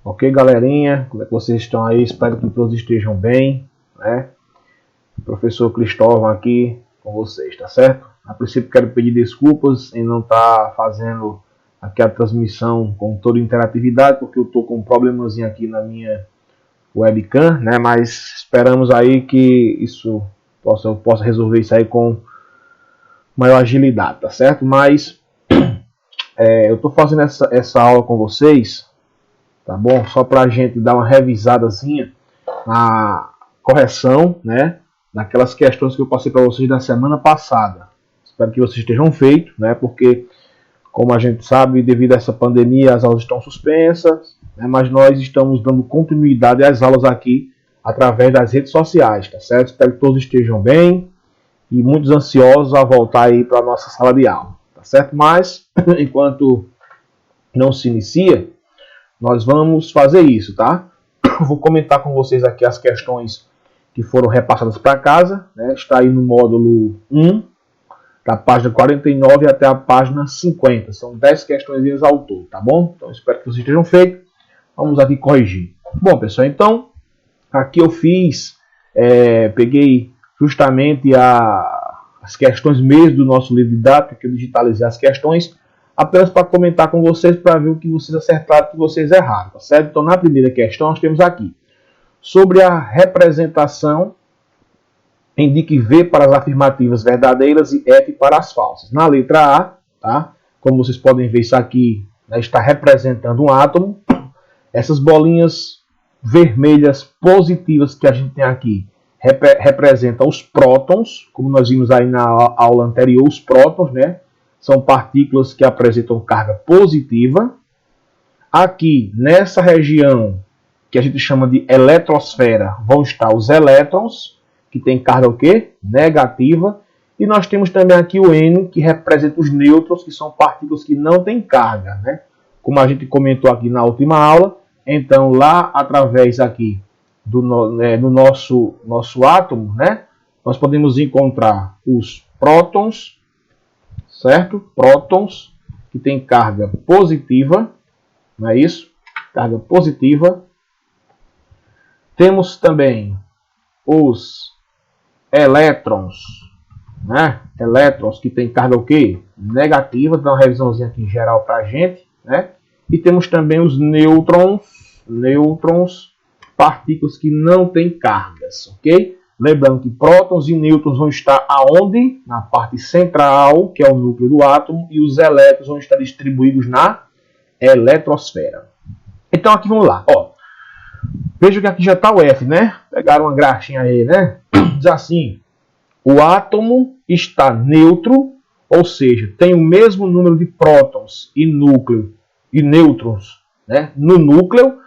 Ok, galerinha? Como é que vocês estão aí? Espero que todos estejam bem, né? Professor Cristóvão aqui com vocês, tá certo? A princípio quero pedir desculpas em não estar fazendo aqui a transmissão com toda interatividade, porque eu estou com um problemazinho aqui na minha webcam, né? Mas esperamos aí que eu possa resolver isso aí com maior agilidade, tá certo? Mas eu estou fazendo essa aula com vocês, tá bom? Só para a gente dar uma revisadazinha na correção, né? Naquelas questões que eu passei para vocês na semana passada. Espero que vocês estejam feitos, né? Porque, como a gente sabe, devido a essa pandemia, as aulas estão suspensas, né? Mas nós estamos dando continuidade às aulas aqui através das redes sociais, tá certo? Espero que todos estejam bem e muitos ansiosos a voltar aí para a nossa sala de aula, tá certo? Mas, enquanto não se inicia, nós vamos fazer isso, tá? Vou comentar com vocês aqui as questões que foram repassadas para casa, né? Está aí no módulo 1, da página 49 até a página 50. São 10 questões ao todo, tá bom? Então espero que vocês estejam feitos. Vamos aqui corrigir. Bom, pessoal, então aqui eu peguei justamente as questões mesmo do nosso livro didático, que eu digitalizei as questões, apenas para comentar com vocês, para ver o que vocês acertaram e o que vocês erraram, tá certo? Então, na primeira questão, nós temos aqui sobre a representação, indique V para as afirmativas verdadeiras e F para as falsas. Na letra A, tá? Como vocês podem ver, isso aqui, né, está representando um átomo. Essas bolinhas vermelhas positivas que a gente tem aqui representam os prótons, como nós vimos aí na aula anterior. Os prótons, né, são partículas que apresentam carga positiva. Aqui, nessa região que a gente chama de eletrosfera, vão estar os elétrons, que tem carga o quê? Negativa. E nós temos também aqui o N, que representa os nêutrons, que são partículas que não têm carga, né? Como a gente comentou aqui na última aula. Então, lá através aqui do nosso átomo, né, nós podemos encontrar os prótons, certo? Prótons, que tem carga positiva, não é isso? Carga positiva. Temos também os elétrons, né? Elétrons que tem carga o quê? Negativa. Dá uma revisãozinha aqui em geral para a gente, né? E temos também os nêutrons, partículas que não têm cargas, ok? Lembrando que prótons e nêutrons vão estar aonde? Na parte central, que é o núcleo do átomo, e os elétrons vão estar distribuídos na eletrosfera. Então aqui vamos lá, ó. Veja que aqui já está o F, né? Pegaram uma graxinha aí, né? Diz assim, o átomo está neutro, ou seja, tem o mesmo número de prótons e nêutrons, né, no núcleo.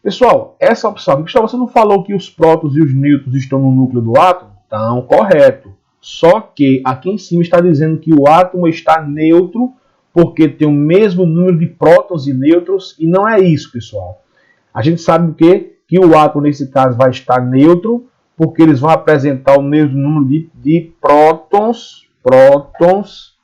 Pessoal, essa opção, Gustavo, você não falou que os prótons e os nêutrons estão no núcleo do átomo? Então, correto. Só que aqui em cima está dizendo que o átomo está neutro porque tem o mesmo número de prótons e nêutrons, e não é isso, pessoal. A gente sabe o quê? Que o átomo, nesse caso, vai estar neutro porque eles vão apresentar o mesmo número de prótons. Prótons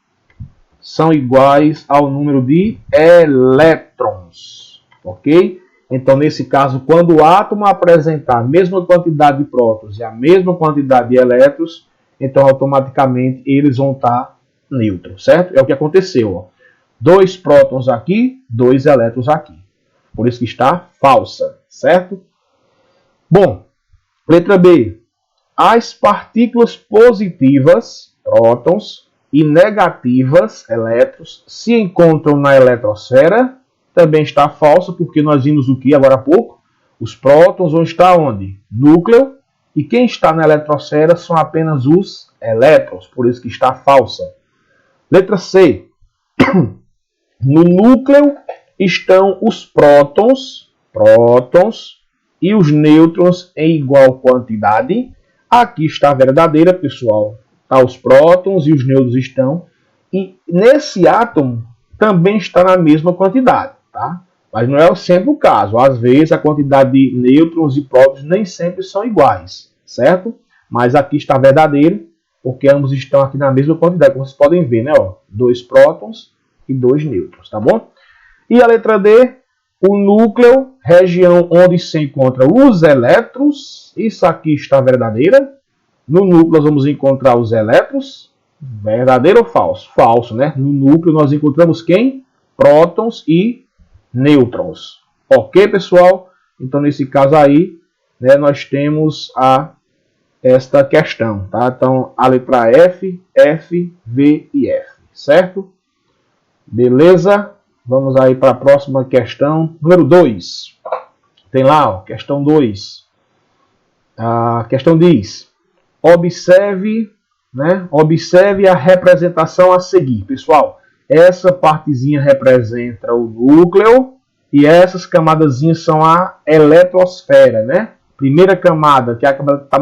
são iguais ao número de elétrons, ok? Então, nesse caso, quando o átomo apresentar a mesma quantidade de prótons e a mesma quantidade de elétrons, então, automaticamente, eles vão estar neutros, certo? É o que aconteceu, ó. 2 prótons aqui, 2 elétrons aqui. Por isso que está falsa, certo? Bom, letra B. As partículas positivas, prótons, e negativas, elétrons, se encontram na eletrosfera. Também está falsa, porque nós vimos o que agora há pouco? Os prótons vão estar onde? Núcleo. E quem está na eletrosfera são apenas os elétrons. Por isso que está falsa. Letra C. No núcleo estão os prótons e os nêutrons em igual quantidade. Aqui está a verdadeira, pessoal. Tá, os prótons e os nêutrons estão. E nesse átomo também está na mesma quantidade, tá? Mas não é sempre o caso. Às vezes a quantidade de nêutrons e prótons nem sempre são iguais, certo? Mas aqui está verdadeiro, porque ambos estão aqui na mesma quantidade, como vocês podem ver, né? Ó, 2 prótons e 2 nêutrons, tá bom? E a letra D, o núcleo região onde se encontram os elétrons. Isso aqui está verdadeira. No núcleo nós vamos encontrar os elétrons. Verdadeiro ou falso? Falso, né? No núcleo nós encontramos quem? Prótons e nêutrons. Ok, pessoal? Então, nesse caso aí, né, nós temos esta questão, tá? Então, a letra F, F, V e F, certo? Beleza? Vamos aí para a próxima questão, número 2. Tem lá, ó, questão 2. A questão diz: observe, né? Observe a representação a seguir. Pessoal, essa partezinha representa o núcleo e essas camadazinhas são a eletrosfera, né? Primeira camada, que é a camada que está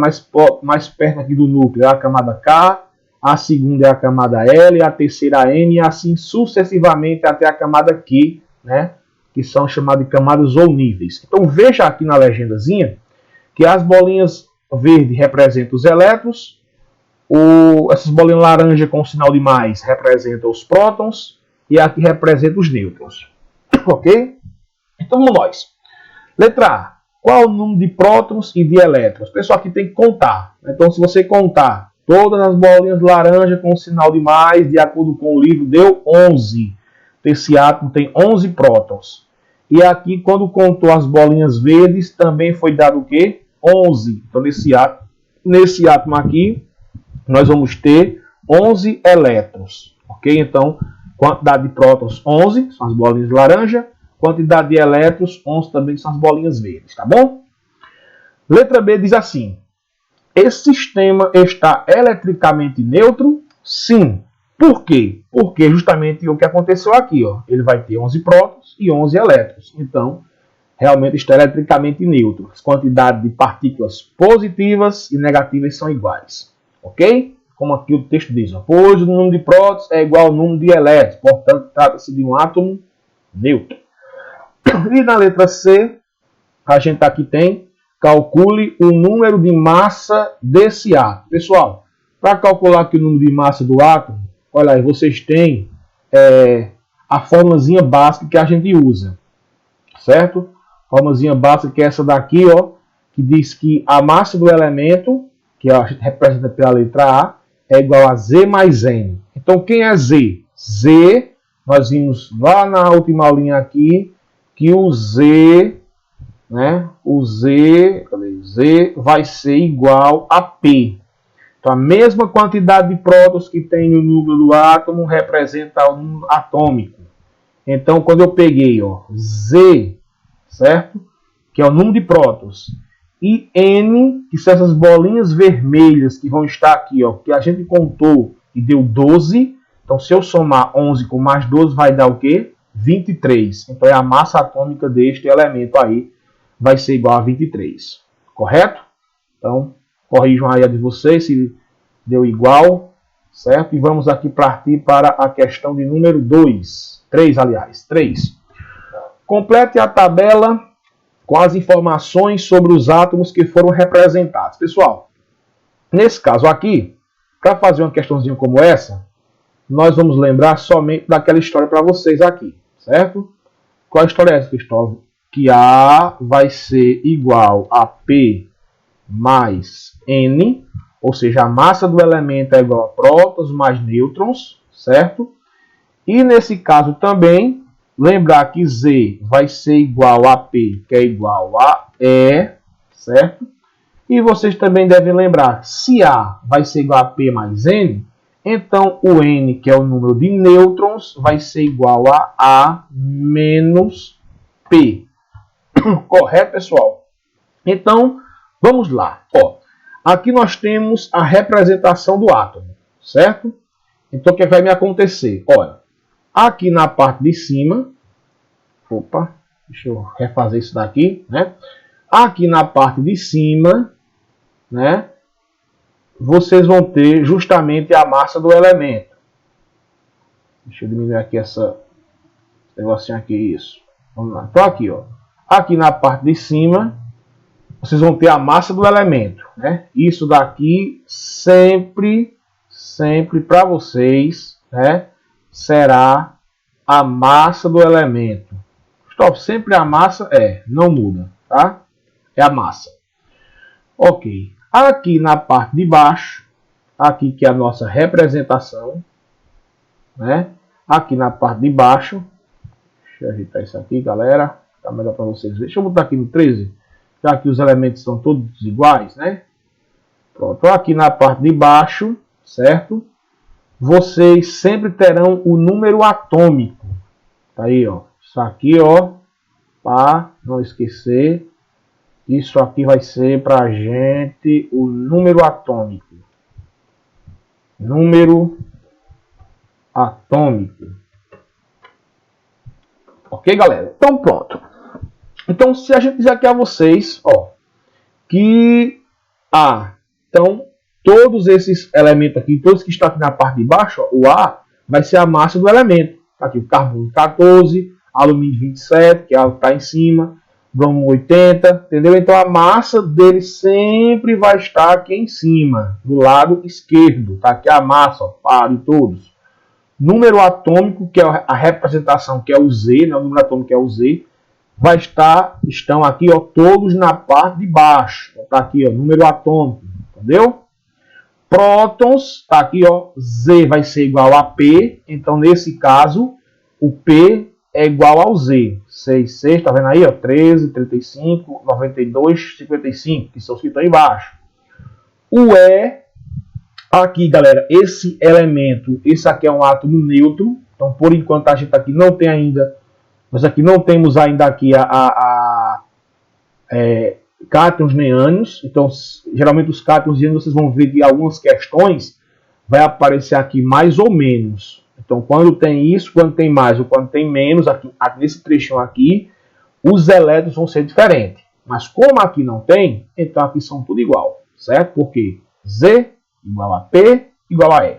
mais perto aqui do núcleo, é a camada K. A segunda é a camada L, a terceira a N, e assim sucessivamente até a camada Q, né? Que são chamadas de camadas ou níveis. Então veja aqui na legendazinha que as bolinhas verdes representam os elétrons, essas bolinhas laranja com o sinal de mais representam os prótons, e aqui representa os nêutrons. Ok? Então vamos nós. Letra A. Qual o número de prótons e de elétrons? Pessoal, aqui tem que contar. Então, se você contar todas as bolinhas laranja com o sinal de mais, de acordo com o livro, deu 11. Esse átomo tem 11 prótons. E aqui, quando contou as bolinhas verdes, também foi dado o quê? 11. Então, nesse átomo aqui, nós vamos ter 11 elétrons. Ok? Então, quantidade de prótons, 11, são as bolinhas laranja. Quantidade de elétrons, 11 também são as bolinhas verdes, tá bom? Letra B diz assim: esse sistema está eletricamente neutro? Sim. Por quê? Porque justamente o que aconteceu aqui, ó, ele vai ter 11 prótons e 11 elétrons. Então, realmente está eletricamente neutro. As quantidades de partículas positivas e negativas são iguais. Ok? Como aqui o texto diz, ó, pois o número de prótons é igual ao número de elétrons. Portanto, trata-se de um átomo neutro. E na letra C, a gente aqui tem: calcule o número de massa desse átomo. Pessoal, para calcular aqui o número de massa do átomo, olha aí, vocês têm a formulazinha básica que a gente usa, certo? Formulazinha básica que é essa daqui, ó, que diz que a massa do elemento, que a gente representa pela letra A, é igual a Z mais N. Então, quem é Z? Z, nós vimos lá na última aulinha aqui, que o Z, né, o Z vai ser igual a P. Então, a mesma quantidade de prótons que tem no núcleo do átomo representa o número atômico. Então, quando eu peguei, ó, Z, certo? Que é o número de prótons, e N, que são essas bolinhas vermelhas que vão estar aqui, ó, que a gente contou e deu 12. Então, se eu somar 11 com mais 12, vai dar o quê? 23. Então, é a massa atômica deste elemento aí vai ser igual a 23. Correto? Então, corrijam aí a de vocês se deu igual, certo? E vamos aqui partir para a questão de número 2. 3, aliás. 3. Complete a tabela com as informações sobre os átomos que foram representados. Pessoal, nesse caso aqui, para fazer uma questãozinha como essa, nós vamos lembrar somente daquela história para vocês aqui, certo? Qual a história é essa, Cristóvão? Que A vai ser igual a P mais N, ou seja, a massa do elemento é igual a prótons mais nêutrons, certo? E nesse caso também, lembrar que Z vai ser igual a P, que é igual a E, certo? E vocês também devem lembrar, se A vai ser igual a P mais N, então o N, que é o número de nêutrons, vai ser igual a A menos P. Correto, pessoal? Então, vamos lá. Ó, aqui nós temos a representação do átomo, certo? Então, o que vai me acontecer? Olha, aqui na parte de cima, opa, deixa eu refazer isso daqui, né? Aqui na parte de cima, né, vocês vão ter justamente a massa do elemento. Deixa eu diminuir aqui esse negocinho aqui, isso. Vamos lá. Então aqui, ó. Aqui na parte de cima, vocês vão ter a massa do elemento, né? Isso daqui sempre para vocês, né, será a massa do elemento. Cristóvão, sempre a massa? Não muda, tá? É a massa. Ok. Aqui na parte de baixo, aqui que é a nossa representação, né? Aqui na parte de baixo, deixa eu ajeitar isso aqui, galera. Tá melhor para vocês verem. Deixa eu botar aqui no 13, já que os elementos são todos iguais, né? Pronto. Aqui na parte de baixo, certo? Vocês sempre terão o número atômico. Tá aí, ó. Isso aqui, ó, para não esquecer, isso aqui vai ser para a gente o número atômico. Número atômico. Ok, galera? Então, pronto. Então, se a gente dizer aqui a vocês, ó, que então, todos esses elementos aqui, todos que estão aqui na parte de baixo, ó, o A vai ser a massa do elemento. Aqui o carbono 14, alumínio 27, que é o que está em cima, bromo 80, entendeu? Então a massa dele sempre vai estar aqui em cima, do lado esquerdo. Tá aqui a massa, ó, para todos. Número atômico, que é a representação, que é o Z, né? O número atômico que é o Z, estão aqui, ó, todos na parte de baixo. Tá aqui, ó, número atômico, entendeu? Prótons, tá aqui, ó, Z vai ser igual a P, então nesse caso, o P é igual ao Z. 6, 6, tá vendo aí, ó, 13, 35, 92, 55, que são os que estão aí embaixo. O E, aqui, galera, esse elemento, esse aqui é um átomo neutro, então por enquanto a gente aqui não tem ainda, nós aqui não temos ainda aqui cátions nem ânions, então geralmente os cátions e ânions vocês vão ver que algumas questões vai aparecer aqui mais ou menos. Então quando tem isso, quando tem mais ou quando tem menos, aqui nesse trechinho aqui, os elétrons vão ser diferentes. Mas como aqui não tem, então aqui são tudo igual, certo? Porque Z igual a P igual a E.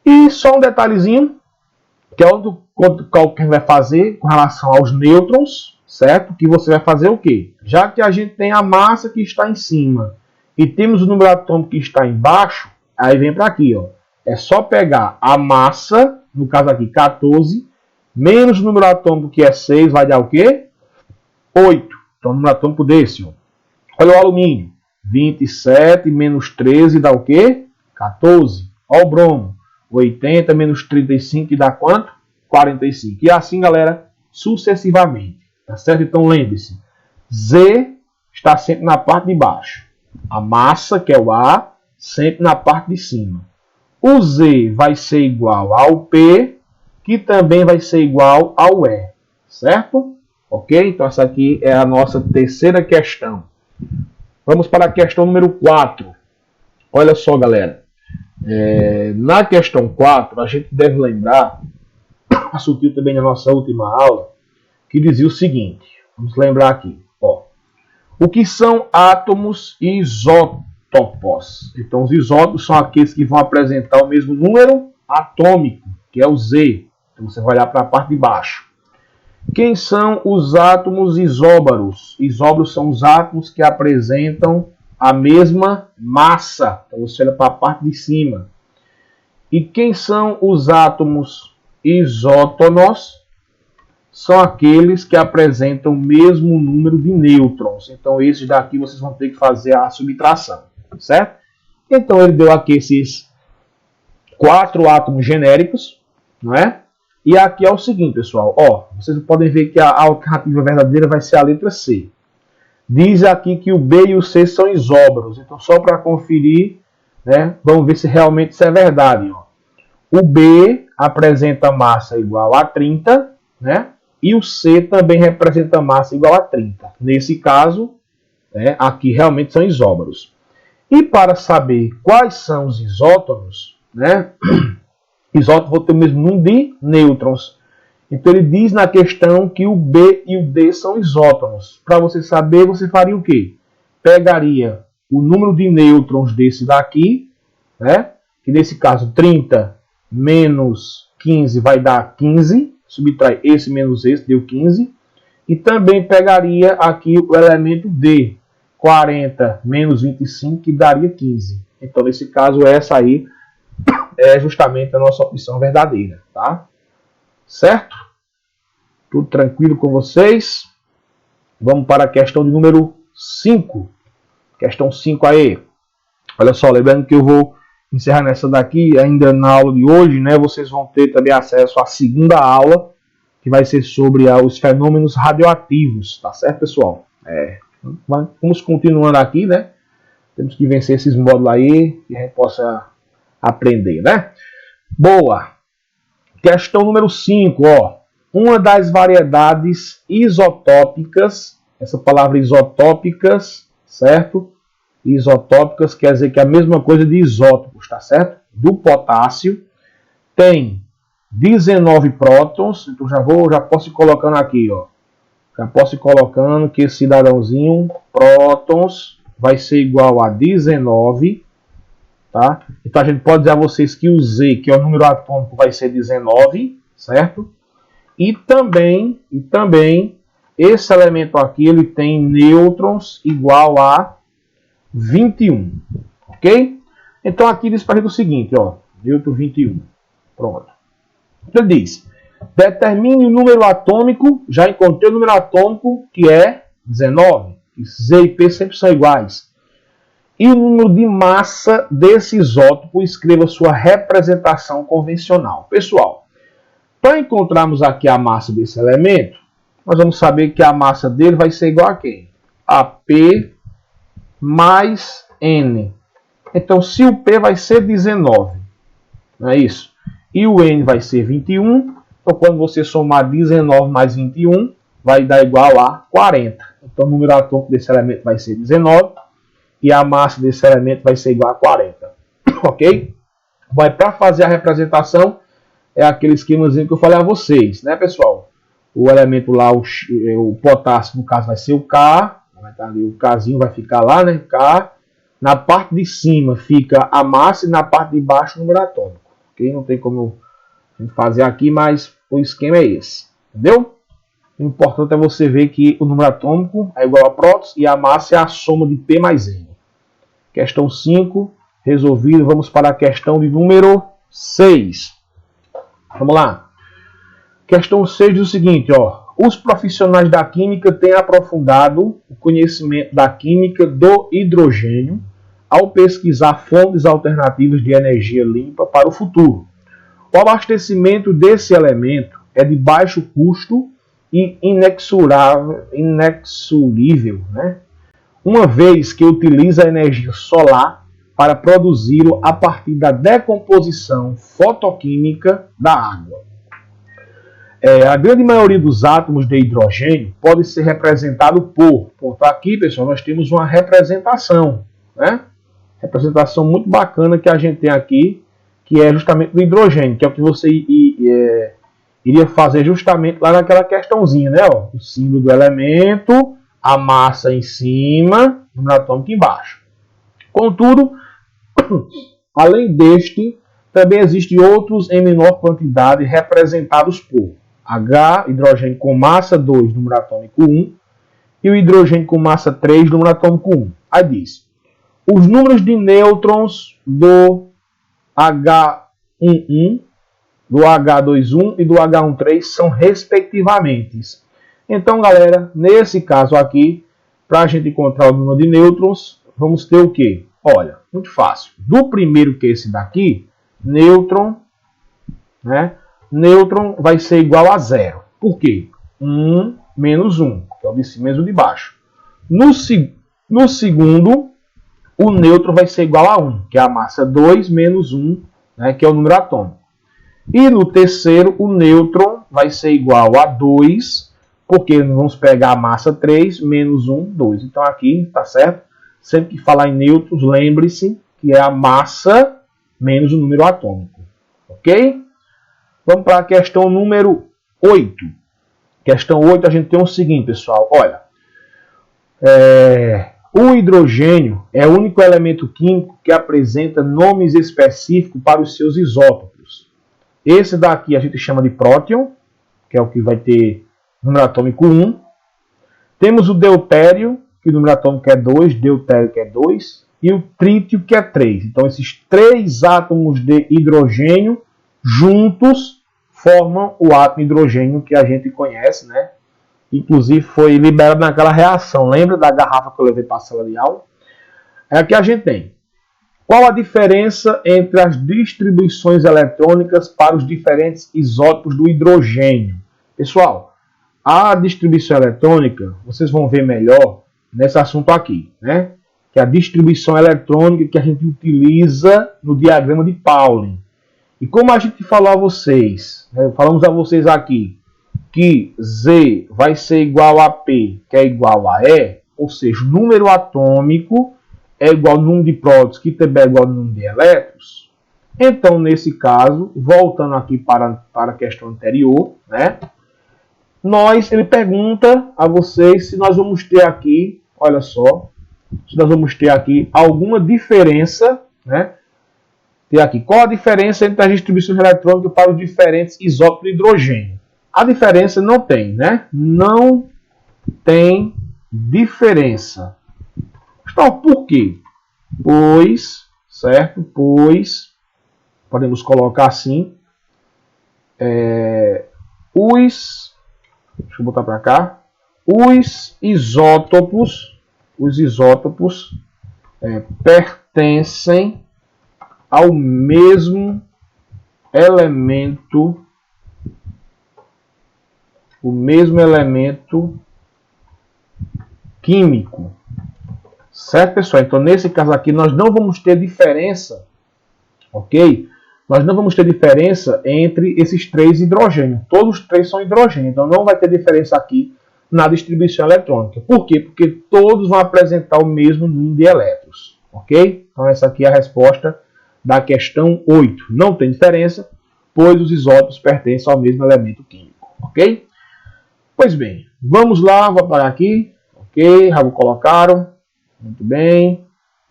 E só um detalhezinho, que é o cálculo que a gente vai fazer com relação aos nêutrons, certo? Que você vai fazer o quê? Já que a gente tem a massa que está em cima e temos o número atômico que está embaixo, aí vem para aqui, ó. É só pegar a massa, no caso aqui 14, menos o número atômico que é 6, vai dar o quê? 8. Então o número atômico desse, ó. Olha o alumínio. 27 menos 13 dá o quê? 14. Olha o bromo. 80 menos 35 dá quanto? 45. E assim, galera, sucessivamente. Tá certo? Então lembre-se. Z está sempre na parte de baixo. A massa, que é o A, sempre na parte de cima. O Z vai ser igual ao P, que também vai ser igual ao E. Certo? Ok? Então essa aqui é a nossa terceira questão. Vamos para a questão número 4. Olha só, galera. Na questão 4, a gente deve lembrar, discutiu também na nossa última aula, que dizia o seguinte. Vamos lembrar aqui. Ó, o que são átomos e isótopos? Então, os isótopos são aqueles que vão apresentar o mesmo número atômico, que é o Z. Então, você vai olhar para a parte de baixo. Quem são os átomos isóbaros? Isóbaros são os átomos que apresentam a mesma massa. Então você olha para a parte de cima. E quem são os átomos isótonos? São aqueles que apresentam o mesmo número de nêutrons. Então esses daqui vocês vão ter que fazer a subtração, certo? Então ele deu aqui esses 4 átomos genéricos, não é? E aqui é o seguinte, pessoal, ó, vocês podem ver que a alternativa verdadeira vai ser a letra C. Diz aqui que o B e o C são isóbaros. Então, só para conferir, né, vamos ver se realmente isso é verdade. Ó. O B apresenta massa igual a 30, né, e o C também representa massa igual a 30. Nesse caso, né, aqui realmente são isóbaros. E para saber quais são os isótonos, né, isótono vão ter o mesmo número de nêutrons. Então ele diz na questão que o B e o D são isótonos. Para você saber, você faria o quê? Pegaria o número de nêutrons desse daqui, né? Que nesse caso 30 menos 15 vai dar 15. Subtrai esse menos esse, deu 15. E também pegaria aqui o elemento D, 40 menos 25, que daria 15. Então nesse caso essa aí é justamente a nossa opção verdadeira, tá? Certo? Tudo tranquilo com vocês? Vamos para a questão de número 5. Questão 5 aí. Olha só, lembrando que eu vou encerrar nessa daqui ainda na aula de hoje, né? Vocês vão ter também acesso à segunda aula, que vai ser sobre os fenômenos radioativos, tá certo, pessoal? Vamos continuando aqui, né? Temos que vencer esses módulos aí, que a gente possa aprender, né? Boa! Questão número 5, ó. Uma das variedades isotópicas, essa palavra isotópicas, certo? Isotópicas quer dizer que é a mesma coisa de isótopos, tá certo? Do potássio, tem 19 prótons, então já posso ir colocando aqui, ó. Já posso ir colocando que esse cidadãozinho, prótons, vai ser igual a 19, tá? Então a gente pode dizer a vocês que o Z, que é o número atômico, vai ser 19, certo? E também esse elemento aqui, ele tem nêutrons igual a 21, ok? Então aqui diz para a gente o seguinte, ó, nêutron 21, pronto. Então ele diz, determine o número atômico, já encontrei o número atômico que é 19, Z e P sempre são iguais. E o número de massa desse isótopo, escreva sua representação convencional. Pessoal, para encontrarmos aqui a massa desse elemento, nós vamos saber que a massa dele vai ser igual a quem? A P mais N. Então, se o P vai ser 19, não é isso? E o N vai ser 21, então quando você somar 19 mais 21, vai dar igual a 40. Então, o número atômico desse elemento vai ser 19 e a massa desse elemento vai ser igual a 40. Ok? Vai para fazer a representação, é aquele esquemazinho que eu falei a vocês, né, pessoal? O elemento lá, o potássio, no caso, vai ser o K. Vai estar ali, o Kzinho vai ficar lá, né? K. Na parte de cima fica a massa e na parte de baixo o número atômico. Ok? Não tem como fazer aqui, mas o esquema é esse. Entendeu? O importante é você ver que o número atômico é igual a prótons e a massa é a soma de P mais N. Questão 5, resolvido. Vamos para a questão de número 6. Vamos lá. Questão 6 diz o seguinte, ó. Os profissionais da química têm aprofundado o conhecimento da química do hidrogênio ao pesquisar fontes alternativas de energia limpa para o futuro. O abastecimento desse elemento é de baixo custo e inexorível, né? Uma vez que utiliza a energia solar para produzi-lo a partir da decomposição fotoquímica da água. A grande maioria dos átomos de hidrogênio pode ser representado por... Aqui, pessoal, nós temos uma representação, né? Representação muito bacana que a gente tem aqui, que é justamente do hidrogênio, que é o que você iria fazer justamente lá naquela questãozinha, né? Ó, o símbolo do elemento, a massa em cima, o número atômico embaixo. Contudo, além deste, também existem outros em menor quantidade representados por H, hidrogênio com massa 2, número atômico 1, e o hidrogênio com massa 3, número atômico 1. Aí diz, os números de nêutrons do H11, do H21 e do H13 são respectivamente. Então, galera, nesse caso aqui, para a gente encontrar o número de nêutrons, vamos ter o quê? Olha, muito fácil. Do primeiro, que é esse daqui, nêutron, né? Nêutron vai ser igual a 0. Por quê? 1 menos 1, que é o de cima menos o de baixo. No segundo, o nêutron vai ser igual a 1, que é a massa 2 menos 1, né? Que é o número atômico. E no terceiro, o nêutron vai ser igual a 2, porque vamos pegar a massa 3 menos 1, 2. Então aqui, tá certo? Sempre que falar em nêutrons, lembre-se que é a massa menos o número atômico. Ok? Vamos para a questão número 8. Questão 8, a gente tem o seguinte, pessoal. Olha, o hidrogênio é o único elemento químico que apresenta nomes específicos para os seus isótopos. Esse daqui a gente chama de próton, que é o que vai ter número atômico 1. Temos o deutério, que o número atômico é 2, deutério que é 2, e o trítio que é 3. Então esses três átomos de hidrogênio juntos formam o átomo de hidrogênio que a gente conhece, né? Inclusive foi liberado naquela reação. Lembra da garrafa que eu levei para a sala de aula? É aqui a gente tem. Qual a diferença entre as distribuições eletrônicas para os diferentes isótopos do hidrogênio? Pessoal, a distribuição eletrônica, vocês vão ver melhor nesse assunto aqui, né? Que é a distribuição eletrônica que a gente utiliza no diagrama de Pauling. E como a gente falou a vocês, né, falamos a vocês aqui, que Z vai ser igual a P, que é igual a E, ou seja, o número atômico é igual ao número de prótons, que também é igual ao número de elétrons. Então, nesse caso, voltando aqui para a questão anterior, né, ele pergunta a vocês se nós vamos ter aqui, olha só, se nós vamos ter aqui alguma diferença, né? Tem aqui, qual a diferença entre as distribuições eletrônicas para os diferentes isótopos de hidrogênio? A diferença não tem, né? Não tem diferença. Então, por quê? Pois, certo? Pois, podemos colocar assim, deixa eu botar para cá, os isótopos pertencem ao mesmo elemento, químico. Certo, pessoal? Então, nesse caso aqui, nós não vamos ter diferença, ok? Nós não vamos ter diferença entre esses três hidrogênios. Todos os três são hidrogênio, então não vai ter diferença aqui na distribuição eletrônica. Por quê? Porque todos vão apresentar o mesmo número de elétrons, ok? Então, essa aqui é a resposta da questão 8. Não tem diferença, pois os isótopos pertencem ao mesmo elemento químico, ok? Pois bem, vamos lá, vou apagar aqui, ok? Já colocaram, muito bem.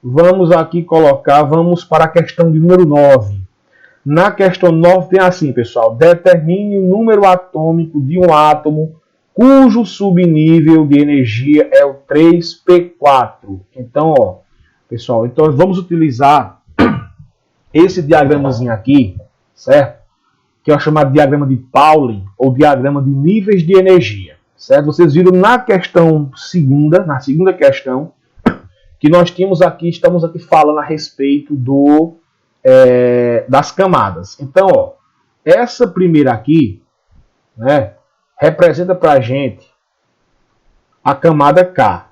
Vamos aqui colocar, vamos para a questão de número 9. Na questão 9 tem assim, pessoal, determine o número atômico de um átomo cujo subnível de energia é o 3p4. Então, ó, pessoal, então vamos utilizar esse diagramazinho aqui, certo? Que é o chamado diagrama de Pauling, ou diagrama de níveis de energia, certo? Vocês viram na questão segunda, na segunda questão, que nós tínhamos aqui, estamos aqui falando a respeito das camadas. Então, ó, essa primeira aqui, né, representa para a gente a camada K,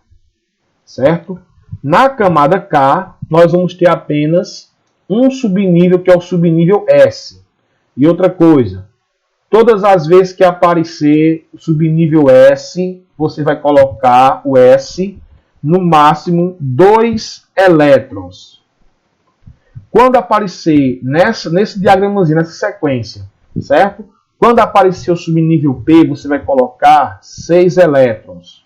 certo? Na camada K, nós vamos ter apenas um subnível, que é o subnível S. E outra coisa, todas as vezes que aparecer o subnível S, você vai colocar o S no máximo 2 elétrons. Quando aparecer nesse diagramazinho, nessa sequência, certo? Quando aparecer o subnível P, você vai colocar 6 elétrons.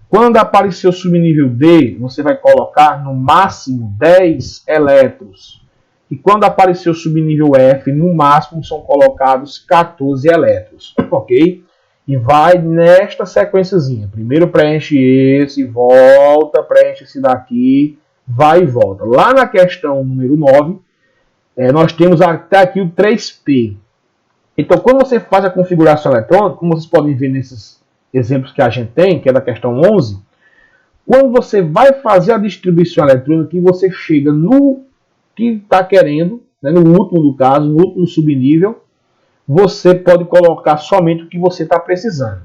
Quando aparecer o subnível D, você vai colocar no máximo 10 elétrons. E quando aparecer o subnível F, no máximo são colocados 14 elétrons. Ok? E vai nesta sequenciazinha. Primeiro preenche esse, volta, preenche esse daqui, vai e volta. Lá na questão número 9, nós temos até aqui o 3P. Então, quando você faz a configuração eletrônica, como vocês podem ver nesses exemplos que a gente tem, que é da questão 11, quando você vai fazer a distribuição eletrônica e você chega no que está querendo, né, no último do caso, no último subnível, você pode colocar somente o que você está precisando.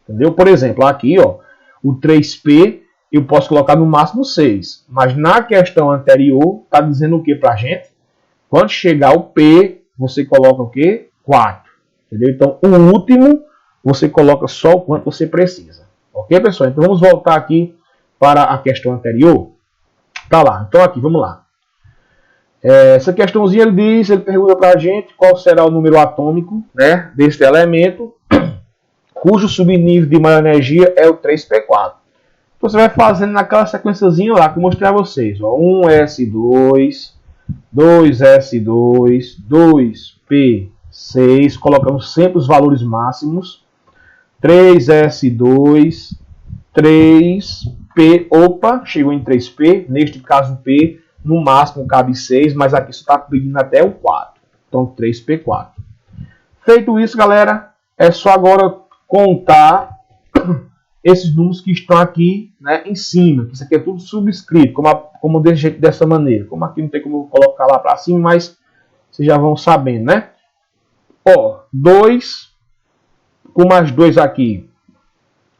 Entendeu? Por exemplo, aqui, ó, o 3P, eu posso colocar no máximo 6. Mas na questão anterior, está dizendo o que para a gente? Quando chegar o P, você coloca o quê? 4. Entendeu? Então, o último, você coloca só o quanto você precisa. Ok, pessoal? Então, vamos voltar aqui para a questão anterior. Tá lá. Então, aqui, vamos lá. Essa questãozinha ele pergunta para a gente qual será o número atômico, né, deste elemento, cujo subnível de maior energia é o 3p4. Então, você vai fazendo naquela sequenciazinha lá que eu mostrei a vocês. Ó, 1s2, 2s2, 2p6, colocando sempre os valores máximos. 3s2, 3p, opa, chegou em 3p, neste caso p, no máximo cabe 6, mas aqui só está pedindo até o 4. Então 3p4. Feito isso, galera, é só agora contar esses números que estão aqui, né, em cima. Isso aqui é tudo subscrito, como dessa maneira. Como aqui não tem como colocar lá para cima, mas vocês já vão sabendo, né? Ó, 2 com mais 2 aqui,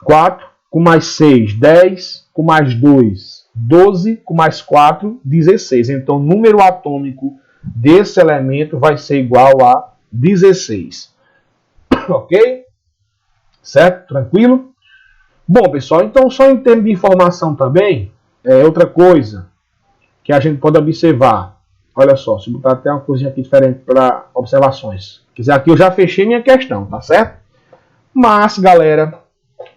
4, com mais 6, 10, com mais 2, 12, com mais 4, 16. Então, o número atômico desse elemento vai ser igual a 16. Ok? Certo? Tranquilo? Bom, pessoal, então só em termos de informação também, outra coisa que a gente pode observar. Olha só, se eu botar até uma coisinha aqui diferente para observações. Se quiser aqui, eu já fechei minha questão, tá certo? Mas, galera,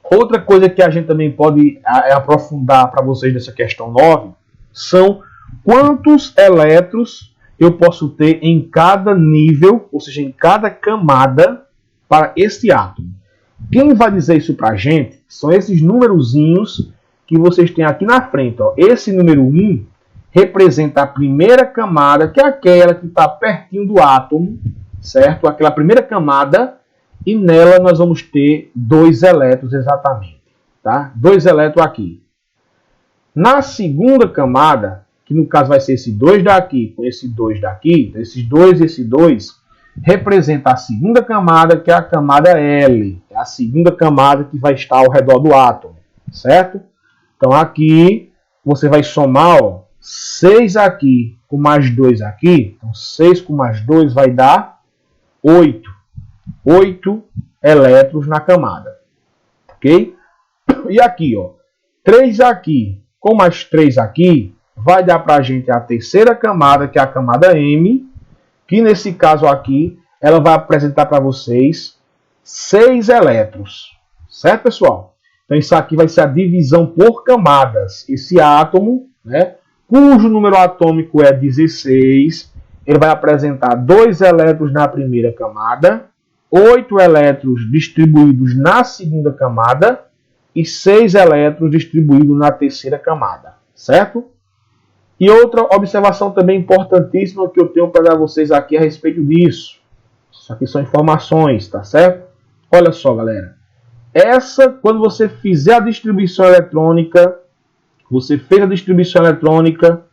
outra coisa que a gente também pode aprofundar para vocês nessa questão 9 são quantos elétrons eu posso ter em cada nível, ou seja, em cada camada para este átomo. Quem vai dizer isso para a gente são esses numerozinhos que vocês têm aqui na frente. Ó. Esse número 1 representa a primeira camada, que é aquela que está pertinho do átomo, certo? Aquela primeira camada, e nela nós vamos ter 2 elétrons exatamente, tá? 2 elétrons aqui. Na segunda camada, que no caso vai ser esse 2 daqui com esse 2 daqui, esses 2 e esse 2, representa a segunda camada, que é a camada L. É a segunda camada que vai estar ao redor do átomo, certo? Então aqui você vai somar, ó, 6 aqui com mais 2 aqui. Então 6 com mais 2 vai dar 8. 8 elétrons na camada. Ok? E aqui, ó, 3 aqui com mais 3 aqui vai dar para a gente a terceira camada, que é a camada M, que nesse caso aqui, ela vai apresentar para vocês 6 elétrons. Certo, pessoal? Então isso aqui vai ser a divisão por camadas. Esse átomo, né, cujo número atômico é 16, ele vai apresentar 2 elétrons na primeira camada, 8 elétrons distribuídos na segunda camada e 6 elétrons distribuídos na terceira camada. Certo? E outra observação também importantíssima que eu tenho para dar a vocês aqui a respeito disso. Isso aqui são informações, tá certo? Olha só, galera. Quando você fizer a distribuição eletrônica, você fez a distribuição eletrônica,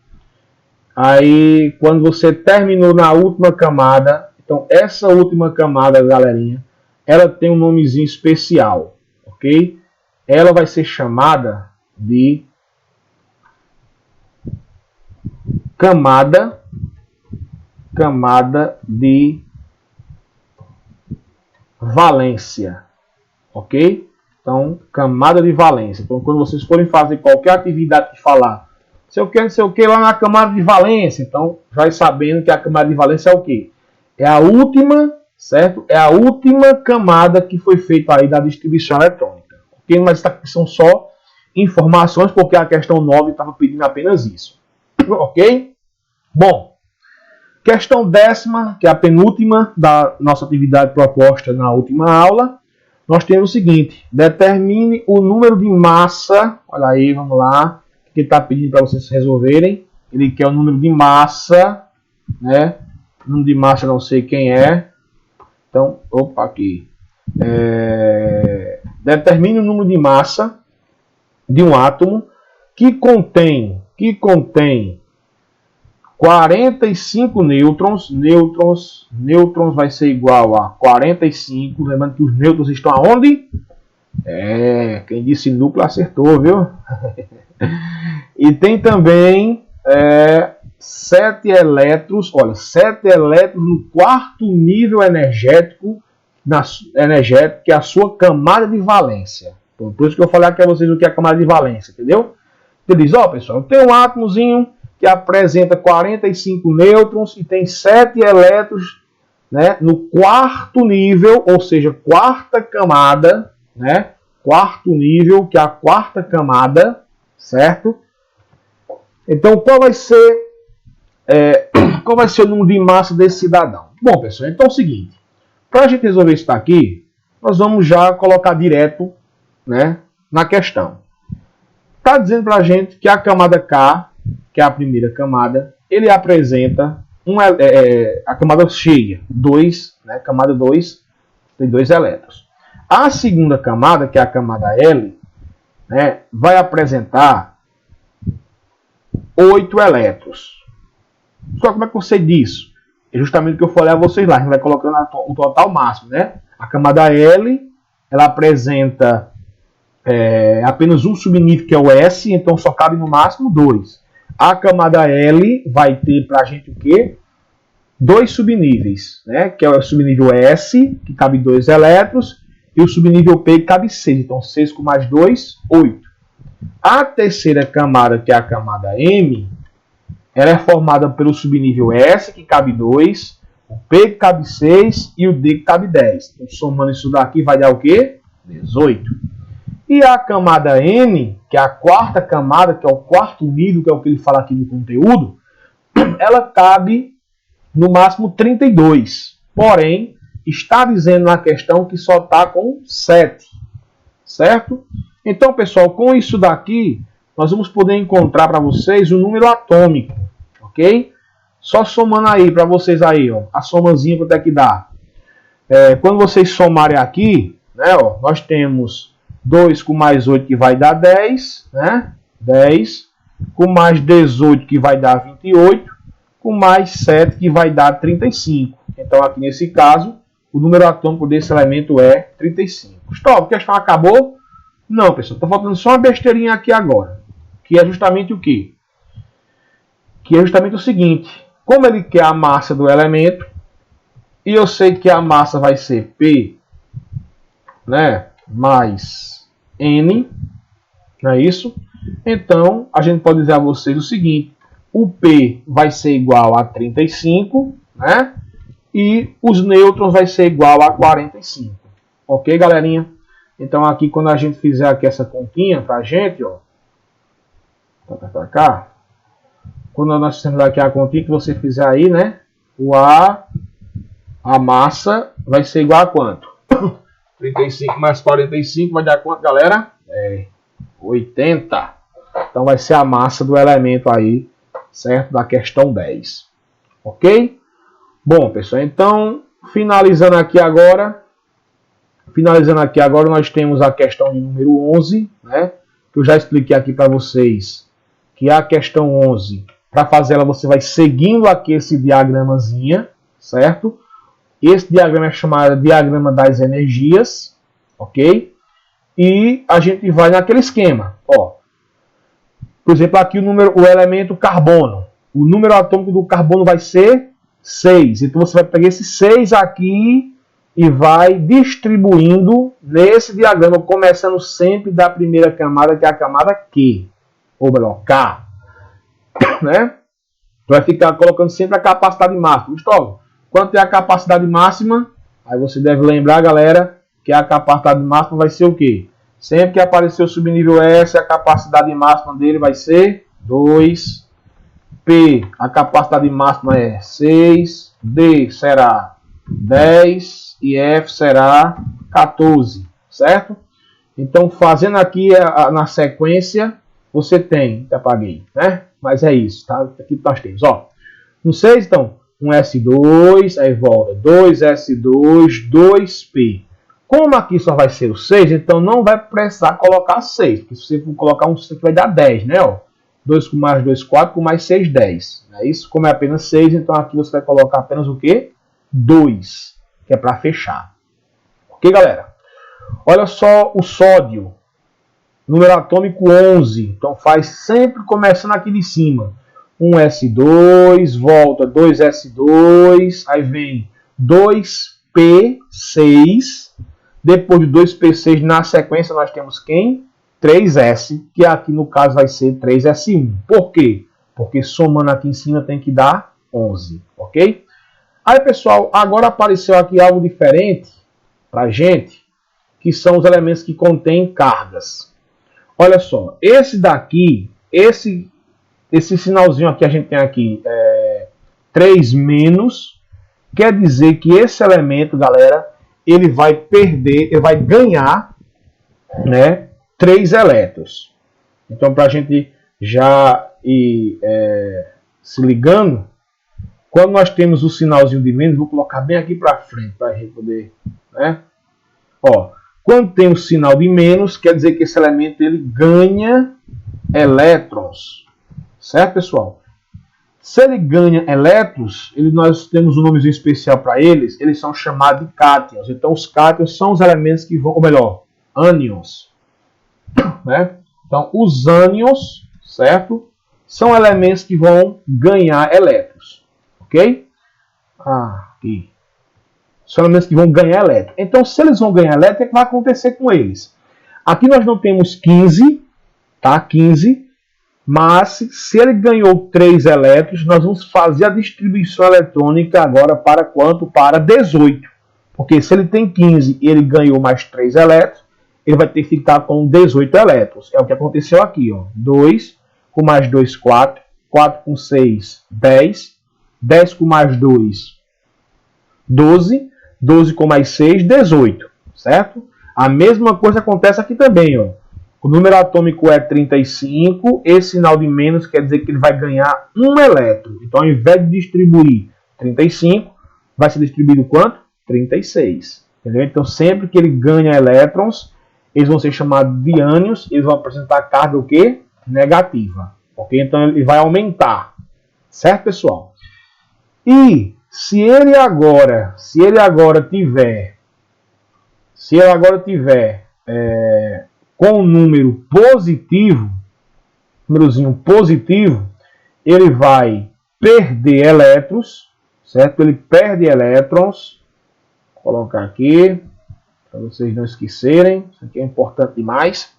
aí quando você terminou na última camada, então essa última camada, galerinha, ela tem um nomezinho especial, ok? Ela vai ser chamada de camada de valência, ok? Então, camada de valência. Então, quando vocês forem fazer qualquer atividade que falar, sei o que, lá na camada de valência, então, vai sabendo que a camada de valência é o que? É a última, certo? É a última camada que foi feita aí da distribuição eletrônica, ok? Mas são só informações, porque a questão 9 estava pedindo apenas isso, ok? Bom, questão 10ª, que é a penúltima da nossa atividade proposta na última aula, nós temos o seguinte: determine o número de massa. Olha aí, vamos lá, o que ele está pedindo para vocês resolverem. Ele quer o número de massa, né? O número de massa não sei quem é. Então, opa, aqui. Determine o número de massa de um átomo que contém 45 nêutrons. Nêutrons vai ser igual a 45. Lembrando que os nêutrons estão aonde? Quem disse núcleo acertou, viu? E tem também 7 elétrons. Olha, 7 elétrons no quarto nível energético, que é a sua camada de valência. Então, por isso que eu falei aqui a vocês o que é a camada de valência, entendeu? Ele diz, ó, pessoal, eu tenho um átomozinho que apresenta 45 nêutrons e tem 7 elétrons, né, no quarto nível, ou seja, quarta camada, né, quarto nível, que é a quarta camada, certo? Então, qual vai ser o número de massa desse cidadão? Bom, pessoal, então é o seguinte, para a gente resolver isso daqui, nós vamos já colocar direto, né, na questão. Está dizendo para a gente que a camada K, que é a primeira camada, ele apresenta a camada cheia, 2, né, camada 2, 32 elétrons. A segunda camada, que é a camada L, né, vai apresentar 8 elétrons. Só como é que eu sei disso? É justamente o que eu falei a vocês lá. A gente vai colocando o total máximo, né? A camada L, ela apresenta apenas um subnível, que é o S, então só cabe no máximo 2. A camada L vai ter pra gente o quê? 2 subníveis, né? Que é o subnível S, que cabe 2 elétrons, e o subnível P, que cabe 6. Então 6 com mais 2, 8. A terceira camada, que é a camada M, ela é formada pelo subnível S, que cabe 2, o P, que cabe 6, e o D, que cabe 10. Então, somando isso daqui, vai dar o quê? 18. E a camada N, que é a quarta camada, que é o quarto nível, que é o que ele fala aqui no conteúdo, ela cabe no máximo 32. Porém, está dizendo na questão que só está com 7. Certo? Então, pessoal, com isso daqui, nós vamos poder encontrar para vocês o número atômico. Ok? Só somando aí para vocês aí, ó, a somazinha quanto é que dá. Quando vocês somarem aqui, né, ó, nós temos 2 com mais 8 que vai dar 10, né? 10, com mais 18 que vai dar 28, com mais 7 que vai dar 35. Então aqui nesse caso, o número atômico desse elemento é 35. Stop, a questão acabou? Não, pessoal, está faltando só uma besteirinha aqui agora, que é justamente o quê? Que é justamente o seguinte, como ele quer a massa do elemento, e eu sei que a massa vai ser P, né, mais N, não é isso? Então, a gente pode dizer a vocês o seguinte, o P vai ser igual a 35, né? E os nêutrons vai ser igual a 45. Ok, galerinha? Então, aqui, quando a gente fizer aqui essa continha pra gente, ó, pra cá, quando nós fizermos aqui a continha que você fizer aí, né? A massa vai ser igual a quanto? 35 mais 45 vai dar quanto, galera? 80. Então vai ser a massa do elemento aí, certo? Da questão 10. Ok? Bom, pessoal, então, finalizando aqui agora, nós temos a questão de número 11, né? Que eu já expliquei aqui para vocês, que a questão 11, para fazer ela, você vai seguindo aqui esse diagramazinha, certo? Esse diagrama é chamado diagrama das energias, ok? E a gente vai naquele esquema, ó. Por exemplo, aqui o elemento carbono. O número atômico do carbono vai ser 6. Então você vai pegar esse 6 aqui e vai distribuindo nesse diagrama, começando sempre da primeira camada, que é a camada Q, ou melhor, K. Né? Vai ficar colocando sempre a capacidade máxima. Gustavo, quanto é a capacidade máxima? Aí você deve lembrar, galera, que a capacidade máxima vai ser o quê? Sempre que aparecer o subnível S, a capacidade máxima dele vai ser 2. P, a capacidade máxima é 6. D será 10. E F será 14. Certo? Então, fazendo aqui na sequência, você tem... Apaguei, né? Mas é isso, tá? Aqui nós temos, ó. No 6, então, um S2, aí volta 2S2, 2P. Como aqui só vai ser o 6, então não vai precisar colocar 6. Porque se você for colocar um 6, vai dar 10, né? Ó. 2 com mais 2, 4, com mais 6, 10. É isso? Como é apenas 6, então aqui você vai colocar apenas o quê? 2, que é para fechar. Ok, galera? Olha só o sódio. Número atômico 11. Então faz sempre começando aqui de cima. 1S2, volta 2S2, aí vem 2P6. Depois de 2P6, na sequência, nós temos quem? 3S, que aqui no caso vai ser 3S1. Por quê? Porque somando aqui em cima tem que dar 11, ok? Aí, pessoal, agora apareceu aqui algo diferente pra gente, que são os elementos que contêm cargas. Olha só, esse daqui, esse sinalzinho aqui a gente tem aqui, 3 menos, quer dizer que esse elemento, galera, ele vai perder, ele vai ganhar, né, 3 elétrons. Então, para a gente já ir se ligando, quando nós temos o sinalzinho de menos, vou colocar bem aqui para frente, para a gente poder, né, Ó, quando tem o sinal de menos, quer dizer que esse elemento ele ganha elétrons. Certo, pessoal? Se ele ganha elétrons, nós temos um nomezinho especial para eles, eles são chamados de cátions. Então, os cátions são os elementos que vão, ou melhor, ânions. Né? Então, os ânions, certo? São elementos que vão ganhar elétrons. Ok? Aqui. São elementos que vão ganhar elétrons. Então, se eles vão ganhar elétrons, o que vai acontecer com eles? Aqui nós não temos 15, tá? 15. Mas, se ele ganhou 3 elétrons, nós vamos fazer a distribuição eletrônica agora para quanto? Para 18. Porque se ele tem 15 e ele ganhou mais 3 elétrons, ele vai ter que ficar com 18 elétrons. É o que aconteceu aqui. Ó. 2 com mais 2, 4. 4 com 6, 10. 10 com mais 2, 12. 12 com mais 6, 18. Certo? A mesma coisa acontece aqui também. Ó. O número atômico é 35, esse sinal de menos quer dizer que ele vai ganhar 1 elétron. Então, ao invés de distribuir 35, vai ser distribuído quanto? 36. Entendeu? Então, sempre que ele ganha elétrons, eles vão ser chamados de ânions, eles vão apresentar carga o quê? Negativa. Ok? Então, ele vai aumentar. Certo, pessoal? E se ele agora tiver com um número positivo, númerozinho positivo, ele vai perder elétrons, certo? Ele perde elétrons. Vou colocar aqui, para vocês não esquecerem, isso aqui é importante demais.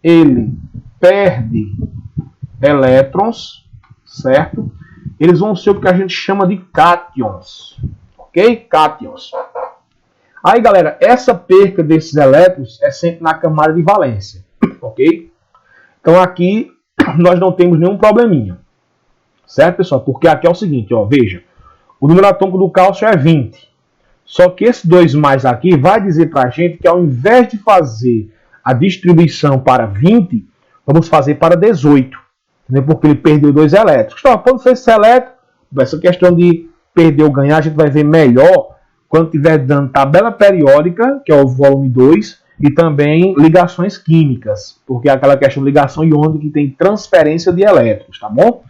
Ele perde elétrons, certo? Eles vão ser o que a gente chama de cátions, ok? Cátions. Aí, galera, essa perca desses elétrons é sempre na camada de valência, ok? Então, aqui nós não temos nenhum probleminha, certo, pessoal? Porque aqui é o seguinte, ó, veja, o número atômico do cálcio é 20. Só que esse 2 mais aqui vai dizer para a gente que ao invés de fazer a distribuição para 20, vamos fazer para 18, né? Porque ele perdeu 2 elétrons. Então, quando for esse elétron, essa questão de perder ou ganhar, a gente vai ver melhor quando estiver dando tabela periódica, que é o volume 2, e também ligações químicas, porque é aquela questão de ligação iônica que tem transferência de elétrons, tá bom?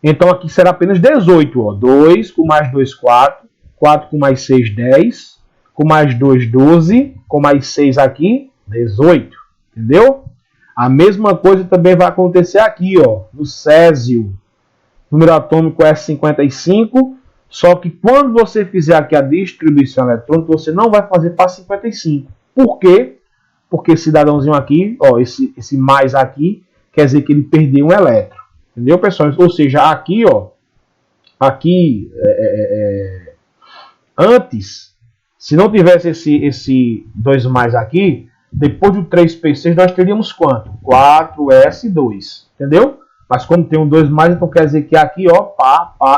Então aqui será apenas 18, ó. 2 com mais 2, 4, 4 com mais 6, 10, com mais 2, 12, com mais 6 aqui, 18, entendeu? A mesma coisa também vai acontecer aqui, ó, no césio. O número atômico é 55, só que quando você fizer aqui a distribuição eletrônica, você não vai fazer para 55. Por quê? Porque esse cidadãozinho aqui, ó, esse mais aqui, quer dizer que ele perdeu um elétron. Entendeu, pessoal? Ou seja, aqui, ó, aqui, antes, se não tivesse esse 2 mais aqui, depois do 3P6 nós teríamos quanto? 4S2. Entendeu? Mas como tem um 2 mais, então quer dizer que aqui, ó,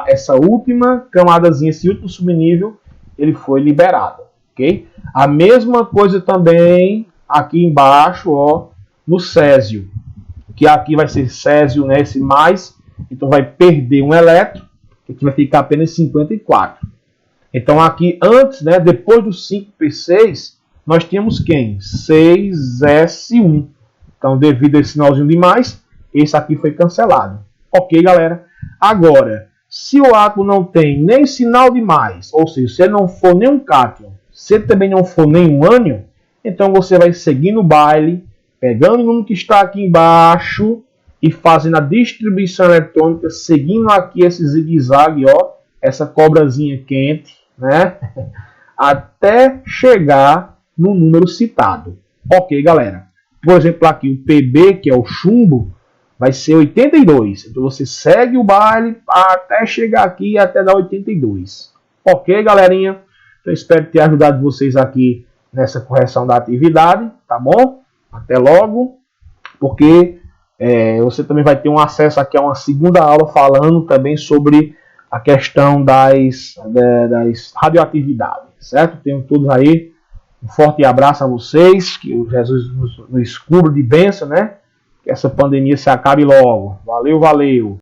essa última camadazinha, esse último subnível, ele foi liberado, ok? A mesma coisa também aqui embaixo, ó, no césio, que aqui vai ser césio, né, esse mais, então vai perder um elétron, que vai ficar apenas 54. Então aqui antes, né, depois do 5P6, nós tínhamos quem? 6S1. Então devido a esse sinalzinho de mais, esse aqui foi cancelado. Ok, galera? Agora, se o átomo não tem nem sinal de mais, ou seja, se ele não for nem um cátion, se ele também não for nem um ânion, então você vai seguir no baile, pegando o número que está aqui embaixo e fazendo a distribuição eletrônica, seguindo aqui esse zigue-zague, ó, essa cobrazinha quente, né? Até chegar no número citado. Ok, galera? Por exemplo, aqui o PB, que é o chumbo, vai ser 82. Então você segue o baile até chegar aqui e até dar 82. Ok, galerinha? Então espero ter ajudado vocês aqui nessa correção da atividade, tá bom? Até logo, porque você também vai ter um acesso aqui a uma segunda aula falando também sobre a questão das radioatividades, certo? Tenho todos aí. Um forte abraço a vocês, que o Jesus nos cubra de bênção, né? Que essa pandemia se acabe logo. Valeu, valeu!